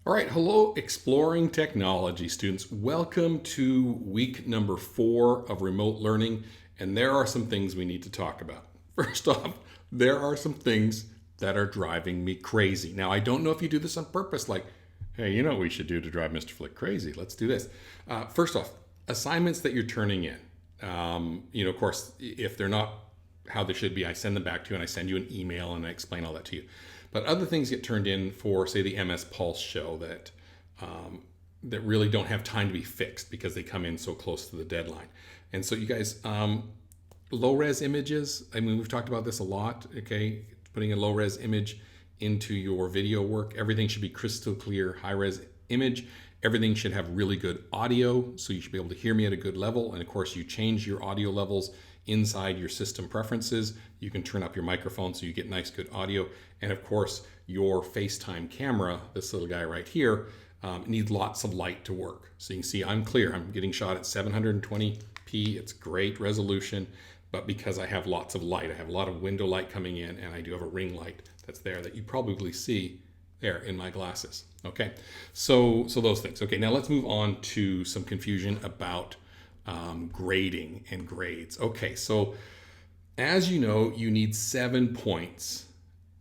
All right, hello, exploring technology students. Welcome to week number 4 of remote learning, and there are some things we need to talk about. First off, there are some things that are driving me crazy. Now, I don't know if you do this on purpose, like, hey, you know what we should do to drive Mr. Flick crazy? Let's do this. First off, assignments that you're turning in. Of course, if they're not how they should be, I send them back to you and I send you an email and I explain all that to you. But other things get turned in for, say, the MS Pulse show that really don't have time to be fixed because they come in so close to the deadline. And so you guys, low res images. I mean, we've talked about this a lot. Okay, putting a low res image into your video work. Everything should be crystal clear, high res image. Everything should have really good audio, so you should be able to hear me at a good level. And of course, you change your audio levels inside your system preferences. You can turn up your microphone so you get nice, good audio. And of course, your FaceTime camera, this little guy right here, needs lots of light to work. So you can see I'm clear. I'm getting shot at 720p. It's great resolution, but because I have lots of light, I have a lot of window light coming in, and I do have a ring light that's there that you probably see there in my glasses. Okay, so those things. Okay, now let's move on to some confusion about grading and grades. Okay, so as you know, you need 7 points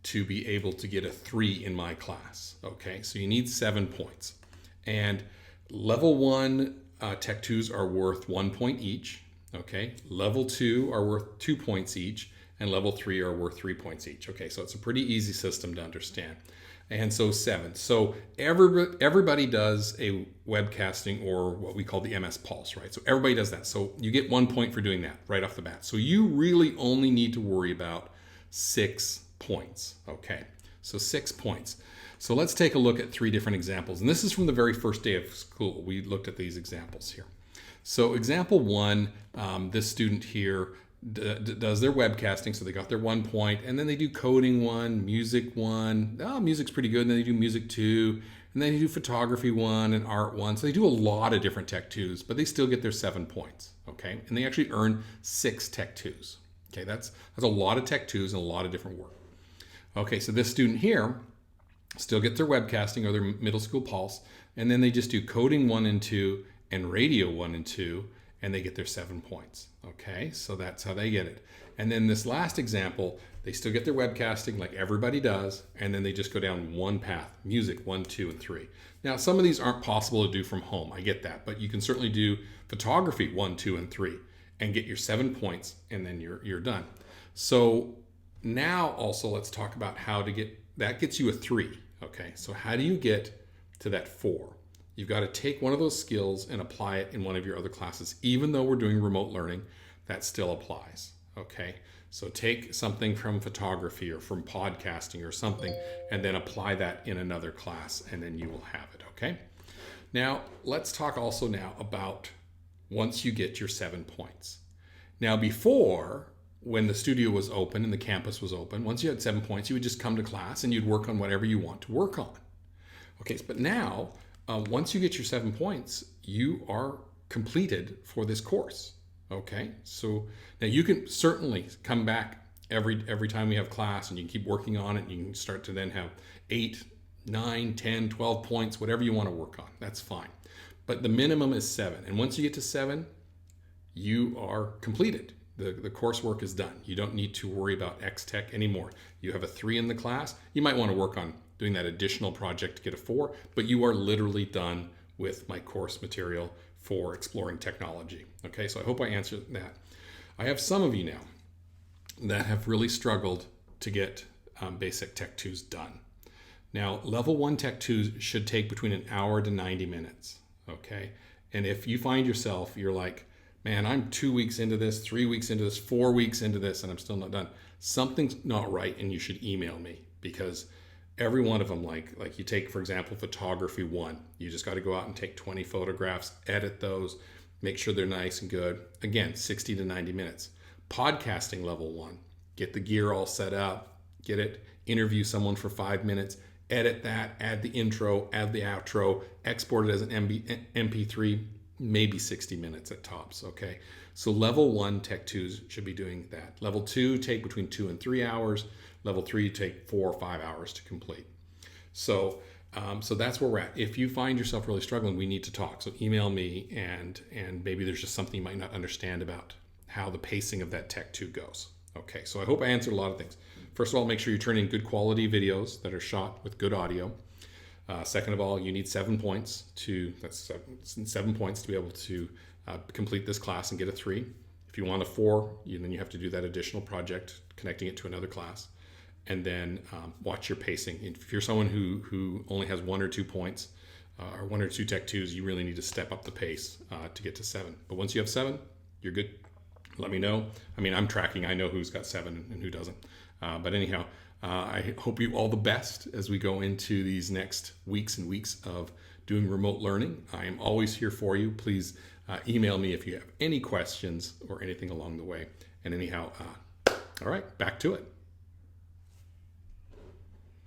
to be able to get a 3 in my class. Okay, so you need 7 points. And level 1 Tech 2s are worth 1 point each. Okay, level 2 are worth 2 points each, and level 3 are worth 3 points each. Okay, so it's a pretty easy system to understand. And so 7. So everybody does a webcasting or what we call the MS Pulse, right? So everybody does that. So you get 1 point for doing that right off the bat. So you really only need to worry about 6 points. Okay, so 6 points. So let's take a look at 3 different examples. And this is from the very first day of school. We looked at these examples here. So example 1, this student here does their webcasting, so they got their 1 point, and then they do coding 1, music 1. Oh, music's pretty good. And then they do music 2, and then they do photography 1 and art 1. So they do a lot of different Tech 2s, but they still get their 7 points. Okay, and they actually earn 6 Tech 2s. Okay, that's a lot of Tech 2s and a lot of different work. Okay, so this student here still gets their webcasting or their middle school pulse, and then they just do coding 1 and 2 and radio 1 and 2, and they get their 7 points. Okay, so that's how they get it. And then this last example, they still get their webcasting like everybody does, and then they just go down one path, music 1, 2, and 3. Now, some of these aren't possible to do from home. I get that, but you can certainly do photography 1, 2, and 3 and get your 7 points, and then you're done. So now also let's talk about how to get, that gets you a 3. Okay, so how do you get to that 4? You've got to take one of those skills and apply it in one of your other classes. Even though we're doing remote learning, that still applies. Okay, so take something from photography or from podcasting or something, and then apply that in another class, and then you will have it. Okay, now let's talk also now about once you get your 7 points. Now before, when the studio was open and the campus was open, once you had 7 points, you would just come to class and you'd work on whatever you want to work on. Okay, but now once you get your 7 points, you are completed for this course. Okay, so now you can certainly come back every time we have class, and you can keep working on it. And you can start to then have 8, 9, 10, 12 points, whatever you want to work on. That's fine. But the minimum is 7. And once you get to 7, you are completed. The coursework is done. You don't need to worry about Extech anymore. You have a 3 in the class. You might want to work on doing that additional project to get a 4, but you are literally done with my course material for exploring technology. Okay, so I hope I answered that. I have some of you now that have really struggled to get basic Tech 2s done. Now, level 1 Tech 2s should take between an hour to 90 minutes. Okay, and if you find yourself, you're like, man, I'm 2 weeks into this, 3 weeks into this, 4 weeks into this, and I'm still not done. Something's not right, and you should email me, because every one of them, like you take, for example, photography 1. You just got to go out and take 20 photographs, edit those, make sure they're nice and good. Again, 60 to 90 minutes. Podcasting level 1. Get the gear all set up, get it, interview someone for 5 minutes, edit that, add the intro, add the outro, export it as an MP3, maybe 60 minutes at tops. Okay, so level 1 Tech 2s should be doing that. Level 2 take between 2 and 3 hours. Level 3 take 4 or 5 hours to complete. So So that's where we're at. If you find yourself really struggling, we need to talk. So email me, and maybe there's just something you might not understand about how the pacing of that Tech 2 goes. Okay, so I hope I answered a lot of things. First of all, make sure you turn in good quality videos that are shot with good audio. Second of all, you need 7 points that's 7 points to be able to complete this class and get a 3. If you want a 4, then you have to do that additional project, connecting it to another class. And then watch your pacing. If you're someone who only has 1 or 2 points, or 1 or 2 Tech 2s, you really need to step up the pace to get to 7. But once you have 7, you're good. Let me know. I mean, I'm tracking. I know who's got 7 and who doesn't. But anyhow, I hope you all the best as we go into these next weeks and weeks of doing remote learning. I am always here for you. Please email me if you have any questions or anything along the way. And anyhow, all right, back to it.